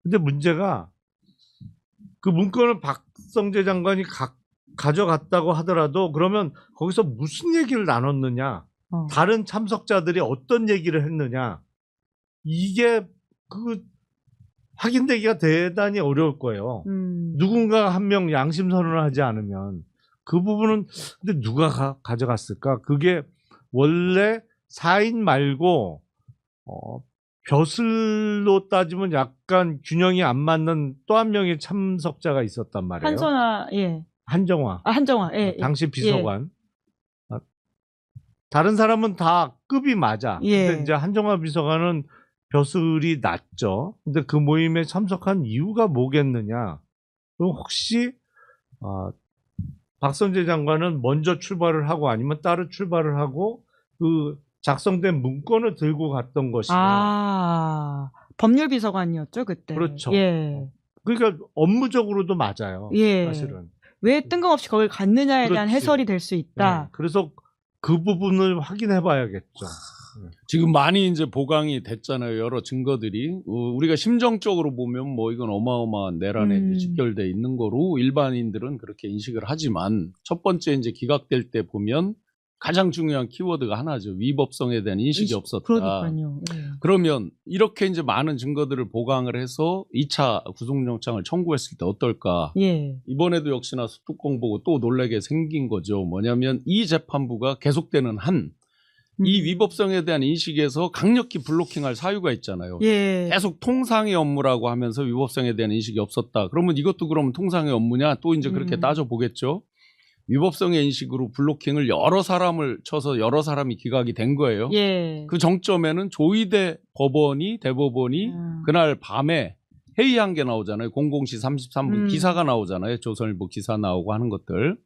근데 문제가 그 문건을 박성재 장관이 가져갔다고 하더라도 그러면 거기서 무슨 얘기를 나눴느냐, 다른 참석자들이 어떤 얘기를 했느냐, 이게 그 확인되기가 대단히 어려울 거예요. 누군가 한 명 양심 선언을 하지 않으면 그 부분은 근데 누가 가져갔을까? 그게 원래 4인 말고 벼슬로 따지면 약간 균형이 안 맞는 또 한 명의 참석자가 있었단 말이에요. 한선아, 예. 한정화. 한정화, 예. 당시 비서관. 다른 사람은 다 급이 맞아. 예. 근데 이제 한정화 비서관은 벼슬이 낮죠. 근데 그 모임에 참석한 이유가 뭐겠느냐? 그럼 혹시 박성재 장관은 먼저 출발을 하고 아니면 따로 출발을 하고 그 작성된 문건을 들고 갔던 것이냐. 법률비서관이었죠, 그때. 그렇죠. 예. 그러니까 업무적으로도 맞아요. 예. 사실은. 왜 뜬금없이 거길 갔느냐에 대한 그렇지. 해설이 될 수 있다. 네. 그래서 그 부분을 확인해 봐야겠죠. 지금 많이 이제 보강이 됐잖아요. 여러 증거들이. 우리가 심정적으로 보면 뭐 이건 어마어마한 내란에 이제 직결돼 있는 거로 일반인들은 그렇게 인식을 하지만 첫 번째 이제 기각될 때 보면 가장 중요한 키워드가 하나죠. 위법성에 대한 인식이 없었다. 그러니까요. 예. 그러면 이렇게 이제 많은 증거들을 보강을 해서 2차 구속영장을 청구했을 때 어떨까? 예. 이번에도 역시나 뚜껑 보고 또 놀라게 생긴 거죠. 뭐냐면 이 재판부가 계속되는 한 이 위법성에 대한 인식에서 강력히 블로킹할 사유가 있잖아요. 예. 계속 통상의 업무라고 하면서 위법성에 대한 인식이 없었다. 그러면 이것도 그럼 통상의 업무냐? 또 이제 그렇게 따져보겠죠. 위법성의 인식으로 블로킹을 여러 사람을 쳐서 여러 사람이 기각이 된 거예요. 예. 그 정점에는 조희대 대법원이 그날 밤에 회의한 게 나오잖아요. 00시 33분 기사가 나오잖아요. 조선일보 기사 나오고 하는 것들.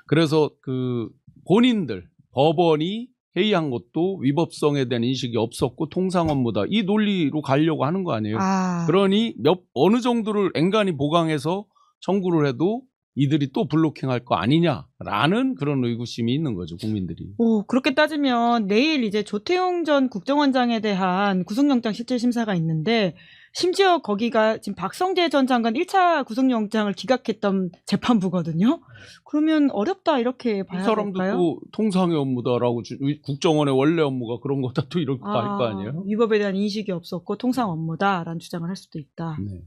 그래서 그 본인들 법원이 회의한 것도 위법성에 대한 인식이 없었고 통상 업무다. 이 논리로 가려고 하는 거 아니에요. 그러니 어느 정도를 앵간히 보강해서 청구를 해도 이들이 또 블로킹할 거 아니냐라는 그런 의구심이 있는 거죠, 국민들이. 그렇게 따지면 내일 이제 조태용 전 국정원장에 대한 구속영장 실질심사가 있는데 심지어 거기가 지금 박성재 전 장관 1차 구속영장을 기각했던 재판부거든요. 그러면 어렵다 이렇게 봐야 이 사람도 될까요? 또 통상의 업무다라고 국정원의 원래 업무가 그런 거다 또 이렇게 할 거 아니에요? 위법에 대한 인식이 없었고 통상 업무다라는 주장을 할 수도 있다. 네.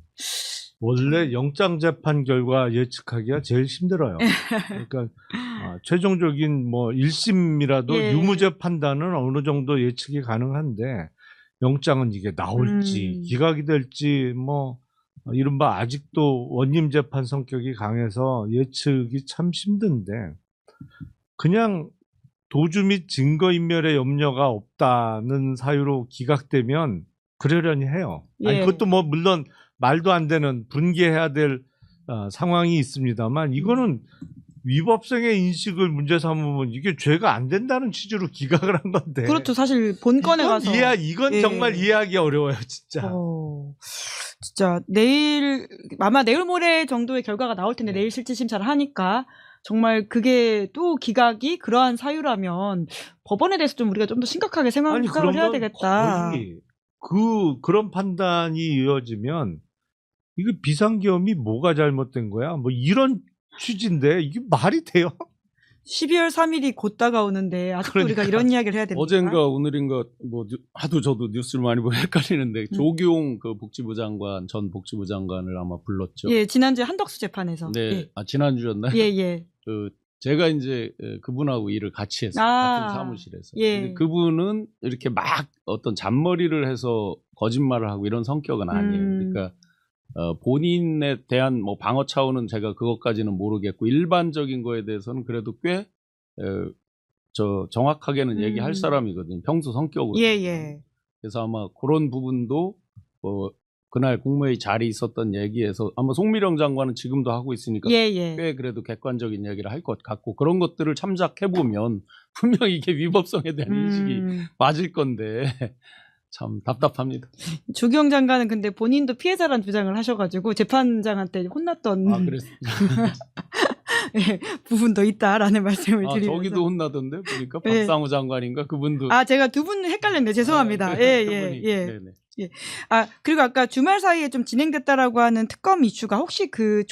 원래 영장 재판 결과 예측하기가 제일 힘들어요. 그러니까 최종적인 뭐 1심이라도 예. 유무죄 판단은 어느 정도 예측이 가능한데 영장은 이게 나올지 기각이 될지 뭐 이른바 아직도 원님 재판 성격이 강해서 예측이 참 힘든데 그냥 도주 및 증거인멸의 염려가 없다는 사유로 기각되면 그러려니 해요. 아니, 예. 그것도 뭐 물론 말도 안 되는 분개해야 될 상황이 있습니다만 이거는 위법성의 인식을 문제 삼으면 이게 죄가 안 된다는 취지로 기각을 한 건데. 그렇죠. 사실 본건에 가서. 이건 예. 정말 이해하기 어려워요, 진짜. 진짜 아마 내일 모레 정도의 결과가 나올 텐데 내일 실질심사를 하니까 정말 그게 또 기각이 그러한 사유라면 법원에 대해서 좀 우리가 좀 더 심각하게 생각을 해야 되겠다. 거의 그런 판단이 이어지면 이거 비상계엄이 뭐가 잘못된 거야? 뭐 이런 취지인데 이게 말이 돼요? 12월 3일이 곧 다가오는데 아직도 우리가 이런 이야기를 해야 됩니까? 어젠가 오늘인가 뭐 하도 저도 뉴스를 많이 보고 헷갈리는데 조기용 그 복지부 장관 전 복지부 장관을 아마 불렀죠. 예, 지난주에 한덕수 재판에서. 네, 예. 지난주였나요? 예. 제가 이제 그분하고 일을 같이 했어요. 같은 사무실에서. 예. 근데 그분은 이렇게 막 어떤 잔머리를 해서 거짓말을 하고 이런 성격은 아니에요. 그러니까 본인에 대한 뭐 방어 차원은 제가 그것까지는 모르겠고 일반적인 거에 대해서는 그래도 꽤 정확하게는 얘기할 사람이거든요. 평소 성격으로. 예. 그래서 아마 그런 부분도 그날 국무회의 자리에 있었던 얘기에서 아마 송미령 장관은 지금도 하고 있으니까 예, 예. 꽤 그래도 객관적인 얘기를 할 것 같고 그런 것들을 참작해보면 분명히 이게 위법성에 대한 인식이 맞을 건데 참 답답합니다. 주경 장관은 근데 본인도 피해자란 주장을 하셔가지고 재판장한테 혼났던 아, 그랬습니다. 예, 부분도 있다라는 말씀을 아, 드리면서. 저기도 혼나던데 보니까 예. 박상우 장관인가 그분도. 아, 제가 두 분 헷갈렸네. 죄송합니다. 아, 예, 그분이. 예, 네네. 예. 아, 그리고 아까 주말 사이에 좀 진행됐다라고 하는 특검 이슈가 혹시 그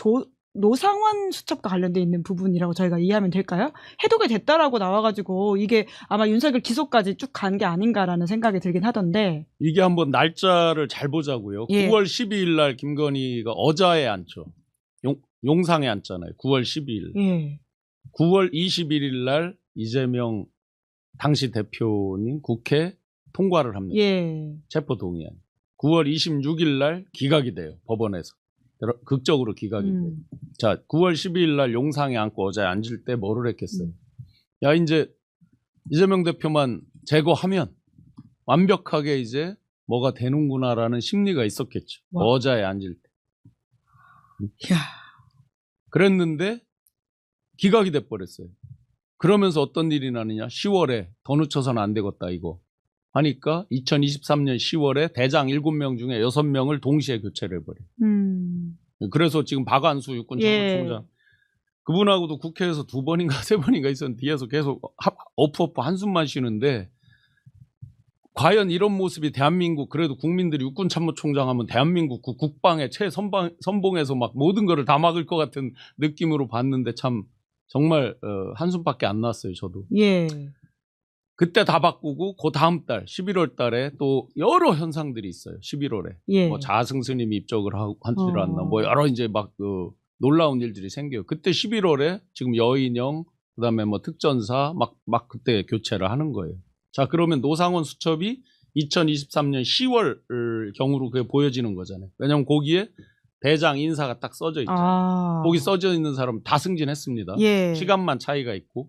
노상원 수첩과 관련돼 있는 부분이라고 저희가 이해하면 될까요? 해독이 됐다라고 나와가지고 이게 아마 윤석열 기소까지 쭉 간 게 아닌가라는 생각이 들긴 하던데. 이게 한번 날짜를 잘 보자고요. 예. 9월 12일 날 김건희가 어자에 앉죠. 용상에 앉잖아요. 9월 12일. 예. 9월 21일 날 이재명 당시 대표님 국회 통과를 합니다. 예. 체포동의안. 9월 26일 날 기각이 돼요. 법원에서. 극적으로 기각이 돼요. 자, 9월 12일 날 용상에 앉고 어제 앉을 때 뭐를 했겠어요? 야, 이제 이재명 대표만 제거하면 완벽하게 이제 뭐가 되는구나라는 심리가 있었겠죠. 와. 어자에 앉을 때. 이야. 그랬는데 기각이 돼버렸어요. 그러면서 어떤 일이 나느냐? 10월에 더 늦춰서는 안 되겠다 이거 하니까 2023년 10월에 대장 7명 중에 6명을 동시에 교체를 해버려요. 그래서 지금 박안수 육군참모총장 그분하고도 국회에서 2번인가 3번인가 있었는데 뒤에서 계속 어프어프 한숨만 쉬는데 과연 이런 모습이 대한민국 그래도 국민들이 육군참모총장 하면 대한민국 국방의 최선봉에서 막 모든 거를 다 막을 것 같은 느낌으로 봤는데 참 정말 한숨밖에 안 났어요. 저도. 예. 그때 다 바꾸고 그 다음 달 11월 달에 또 여러 현상들이 있어요. 11월에 예. 뭐 자승 스님이 입적을 하고 한지를 않나 뭐 여러 이제 막 놀라운 일들이 생겨요. 그때 11월에 지금 여인영 그다음에 뭐 특전사 막 그때 교체를 하는 거예요. 자, 그러면 노상원 수첩이 2023년 10월 경우로 그게 보여지는 거잖아요. 왜냐하면 거기에 대장 인사가 딱 써져 있죠. 거기 써져 있는 사람 다 승진했습니다. 예. 시간만 차이가 있고.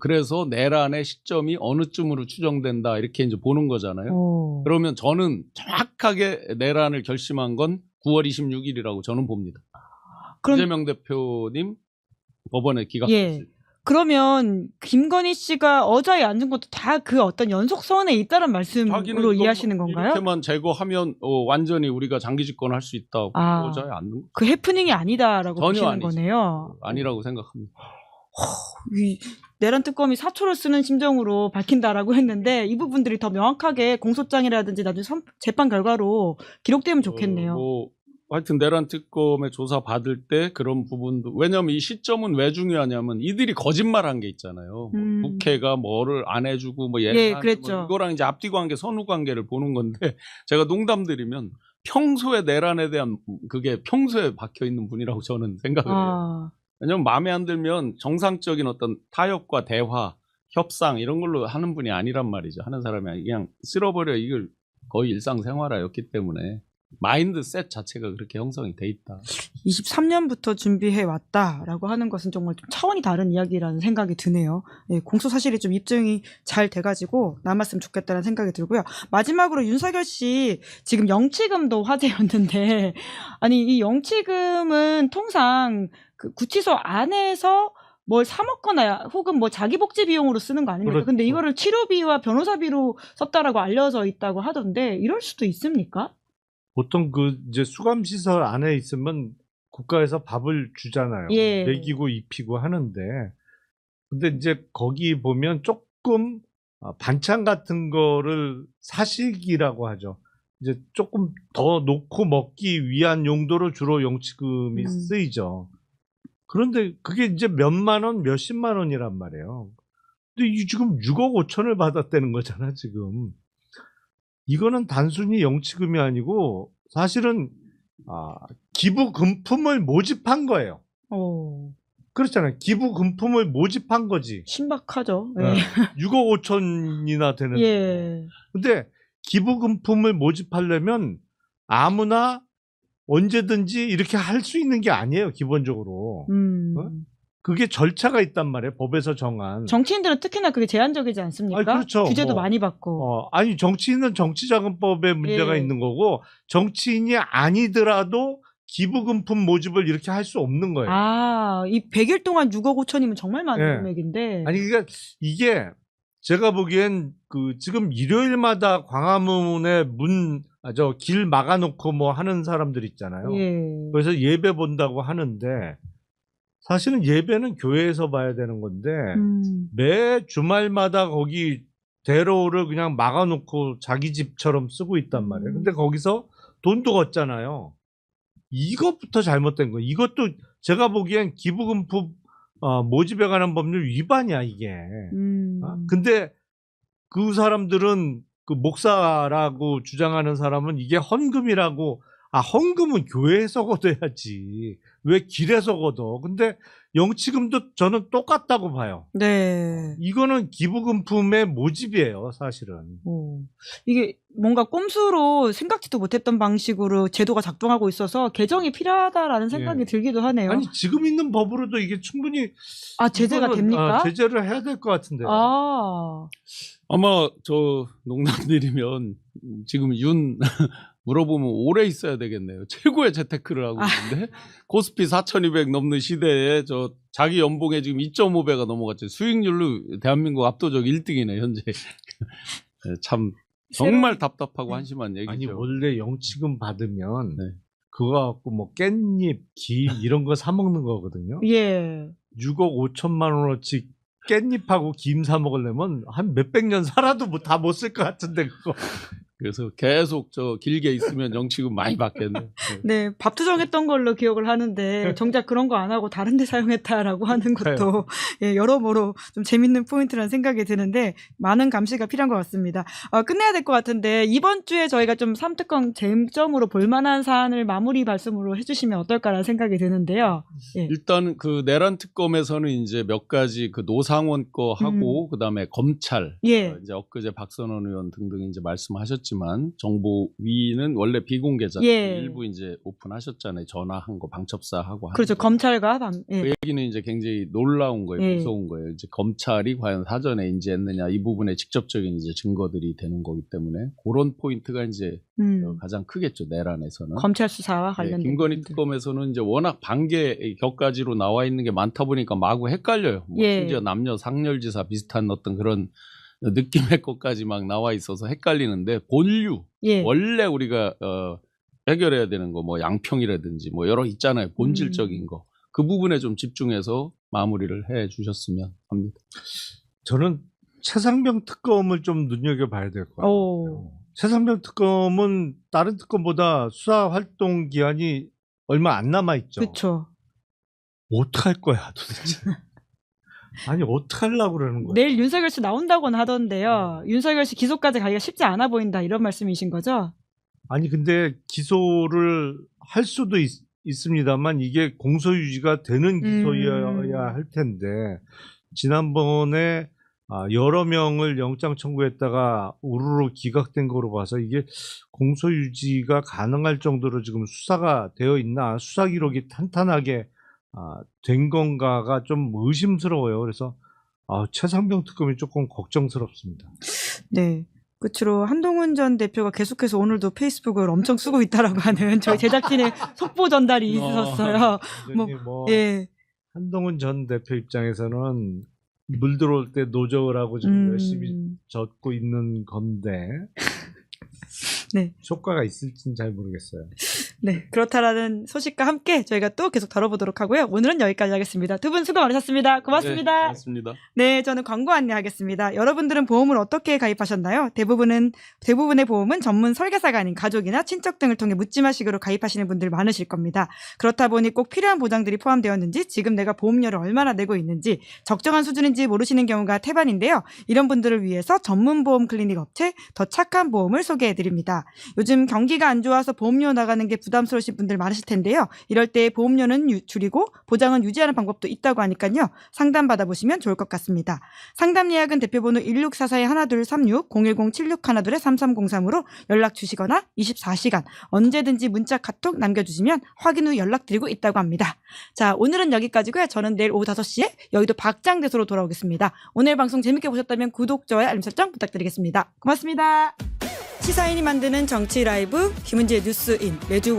그래서 내란의 시점이 어느 쯤으로 추정된다 이렇게 이제 보는 거잖아요. 그러면 저는 정확하게 내란을 결심한 건 9월 26일이라고 저는 봅니다. 그럼, 이재명 대표님 법원에 기각했어요. 예. 그러면 김건희 씨가 어자에 앉은 것도 다 그 어떤 연속선에 있다는 말씀으로 이해하시는 건가요? 이렇게만 제거하면 완전히 우리가 장기 집권할 수 있다고 어자에 앉는 그 해프닝이 아니다라고 보시는 아니죠. 거네요. 아니라고 생각합니다. 이 내란 특검이 사초를 쓰는 심정으로 밝힌다라고 했는데 이 부분들이 더 명확하게 공소장이라든지 나중에 재판 결과로 기록되면 좋겠네요. 하여튼 내란 특검의 조사 받을 때 그런 부분도 왜냐하면 이 시점은 왜 중요하냐면 이들이 거짓말한 게 있잖아요. 뭐 국회가 뭐를 안 해주고 뭐 예, 그랬죠. 뭐 이거랑 이제 앞뒤 관계, 선후 관계를 보는 건데 제가 농담드리면 평소에 내란에 대한 그게 평소에 박혀 있는 분이라고 저는 생각을 해요. 왜냐면 마음에 안 들면 정상적인 어떤 타협과 대화, 협상 이런 걸로 하는 분이 아니란 말이죠. 하는 사람이 그냥 쓸어버려 이걸 거의 일상생활화였기 때문에 마인드셋 자체가 그렇게 형성이 돼 있다. 23년부터 준비해 왔다라고 하는 것은 정말 좀 차원이 다른 이야기라는 생각이 드네요. 예, 공소 사실이 좀 입증이 잘 돼가지고 남았으면 좋겠다는 생각이 들고요. 마지막으로 윤석열 씨 지금 영치금도 화제였는데 아니 이 영치금은 통상 그 구치소 안에서 뭘 사 먹거나 혹은 뭐 자기 복지 비용으로 쓰는 거 아닙니까? 그렇죠. 근데 이거를 치료비와 변호사비로 썼다라고 알려져 있다고 하던데 이럴 수도 있습니까? 보통 그 이제 수감 시설 안에 있으면 국가에서 밥을 주잖아요. 예. 먹이고 입히고 하는데 근데 이제 거기 보면 조금 반찬 같은 거를 사식이라고 하죠. 이제 조금 더 놓고 먹기 위한 용도로 주로 영치금이 쓰이죠. 그런데 그게 이제 몇만 원, 몇십만 원이란 말이에요. 근데 이 지금 6억 5천을 받았다는 거잖아, 지금. 이거는 단순히 영치금이 아니고 사실은 기부 금품을 모집한 거예요. 그렇잖아요. 기부 금품을 모집한 거지. 신박하죠. 네. 6억 5천이나 되는. 예. 근데 기부 금품을 모집하려면 아무나 언제든지 이렇게 할 수 있는 게 아니에요, 기본적으로. 그게 절차가 있단 말이에요. 법에서 정한. 정치인들은 특히나 그게 제한적이지 않습니까? 아니, 그렇죠. 규제도 뭐, 많이 받고. 아니 정치인은 정치자금법에 문제가 예. 있는 거고 정치인이 아니더라도 기부금품 모집을 이렇게 할 수 없는 거예요. 아, 이 100일 동안 6억 5천이면 정말 많은 예. 금액인데. 아니 그러니까 이게 제가 보기엔 그 지금 일요일마다 광화문에 길 막아놓고 뭐 하는 사람들 있잖아요. 예. 그래서 예배 본다고 하는데 사실은 예배는 교회에서 봐야 되는 건데 매 주말마다 거기 대로를 그냥 막아놓고 자기 집처럼 쓰고 있단 말이에요. 근데 거기서 돈도 걷잖아요. 이것부터 잘못된 거예요. 이것도 제가 보기엔 기부금품 모집에 관한 법률 위반이야 이게. 근데 그 사람들은 그 목사라고 주장하는 사람은 이게 헌금이라고 헌금은 교회에서 걷어야지 왜 길에서 걷어. 근데 영치금도 저는 똑같다고 봐요. 네. 이거는 기부금품의 모집이에요 사실은. 이게 뭔가 꼼수로 생각지도 못했던 방식으로 제도가 작동하고 있어서 개정이 필요하다라는 생각이 예. 들기도 하네요. 아니 지금 있는 법으로도 이게 충분히 제재가 이거는, 됩니까? 제재를 해야 될 것 같은데요. 아마 저 농담드리면 지금 윤 물어보면 오래 있어야 되겠네요. 최고의 재테크를 하고 있는데 코스피 4,200 넘는 시대에 저 자기 연봉에 지금 2.5배가 넘어갔죠. 수익률로 대한민국 압도적 1등이네 현재. 참 정말 답답하고 한심한 얘기죠. 아니 원래 영치금 받으면 네. 그거 갖고 뭐 깻잎, 김 이런 거 사 먹는 거거든요. 예. 6억 5천만 원어치 깻잎하고 김 사 먹으려면 한 몇백 년 살아도 다 못 쓸 것 같은데 그거. 그래서 계속 저 길게 있으면 영치금 많이 받겠네. 네, 밥 투정했던 걸로 기억을 하는데 정작 그런 거 안 하고 다른 데 사용했다라고 하는 것도 예, 여러모로 좀 재밌는 포인트라는 생각이 드는데 많은 감시가 필요한 것 같습니다. 끝내야 될 것 같은데 이번 주에 저희가 좀 3특검 쟁점으로 볼만한 사안을 마무리 말씀으로 해주시면 어떨까라는 생각이 드는데요. 예. 일단 그 내란 특검에서는 이제 몇 가지 그 노상원 거 하고 그다음에 검찰 예. 이제 엊그제 박선원 의원 등등 이제 말씀하셨지만 정보위는 원래 비공개잖아요. 예. 일부 이제 오픈하셨잖아요. 전화한 거 방첩사하고 그렇죠. 검찰과 예. 그 얘기는 이제 굉장히 놀라운 거예요. 예. 무서운 거예요. 이제 검찰이 과연 사전에 인지했느냐 이 부분에 직접적인 이제 증거들이 되는 거기 때문에 그런 포인트가 이제 가장 크겠죠. 내란에서는. 검찰 수사와 관련된 김건희 부분들. 특검에서는 이제 워낙 반개 격가지로 나와 있는 게 많다 보니까 마구 헷갈려요. 뭐 예. 심지어 남녀 상렬지사 비슷한 어떤 그런 느낌의 것까지 막 나와 있어서 헷갈리는데 본류 예. 원래 우리가 해결해야 되는 거 뭐 양평이라든지 뭐 여러 있잖아요. 본질적인 거. 그 부분에 좀 집중해서 마무리를 해 주셨으면 합니다. 저는 최상병 특검을 좀 눈여겨봐야 될 것 같아요. 오. 최상병 특검은 다른 특검보다 수사 활동 기한이 얼마 안 남아있죠. 그렇죠. 어떡할 거야 도대체. 아니 어떡하려고 그러는 거야. 내일 윤석열 씨 나온다고는 하던데요. 윤석열 씨 기소까지 가기가 쉽지 않아 보인다 이런 말씀이신 거죠? 아니 근데 기소를 할 수도 있습니다만 이게 공소유지가 되는 기소여야 할 텐데 지난번에 여러 명을 영장 청구했다가 우르르 기각된 거로 봐서 이게 공소유지가 가능할 정도로 지금 수사가 되어 있나 수사 기록이 탄탄하게 된 건가가 좀 의심스러워요. 그래서 최상병 특검이 조금 걱정스럽습니다. 네. 끝으로 한동훈 전 대표가 계속해서 오늘도 페이스북을 엄청 쓰고 있다라고 하는 저희 제작진의 속보 전달이 있었어요. 예. 한동훈 전 대표 입장에서는 물 들어올 때 노적을 하고 지금 열심히 젓고 있는 건데 네. 효과가 있을지는 잘 모르겠어요. 네, 그렇다라는 소식과 함께 저희가 또 계속 다뤄보도록 하고요. 오늘은 여기까지 하겠습니다. 두 분 수고 많으셨습니다. 고맙습니다. 네, 고맙습니다. 네, 저는 광고 안내하겠습니다. 여러분들은 보험을 어떻게 가입하셨나요? 대부분의 보험은 전문 설계사가 아닌 가족이나 친척 등을 통해 묻지마식으로 가입하시는 분들 많으실 겁니다. 그렇다 보니 꼭 필요한 보장들이 포함되었는지, 지금 내가 보험료를 얼마나 내고 있는지, 적정한 수준인지 모르시는 경우가 태반인데요. 이런 분들을 위해서 전문 보험 클리닉 업체 더 착한 보험을 소개해드립니다. 요즘 경기가 안 좋아서 보험료 나가는 게 부담스러우신 분들 많으실 텐데요. 이럴 때 보험료는 줄이고 보장은 유지하는 방법도 있다고 하니까요. 상담 받아보시면 좋을 것 같습니다. 상담 예약은 대표번호 1644-1236, 010-7612-3303으로 연락 주시거나 24시간 언제든지 문자 카톡 남겨주시면 확인 후 연락드리고 있다고 합니다. 자, 오늘은 여기까지고요. 저는 내일 오후 5시에 여의도 박장대소로 돌아오겠습니다. 오늘 방송 재밌게 보셨다면 구독, 좋아요, 알림 설정 부탁드리겠습니다. 고맙습니다. 시사인이 만드는 정치 라이브 김은지의 뉴스인 매주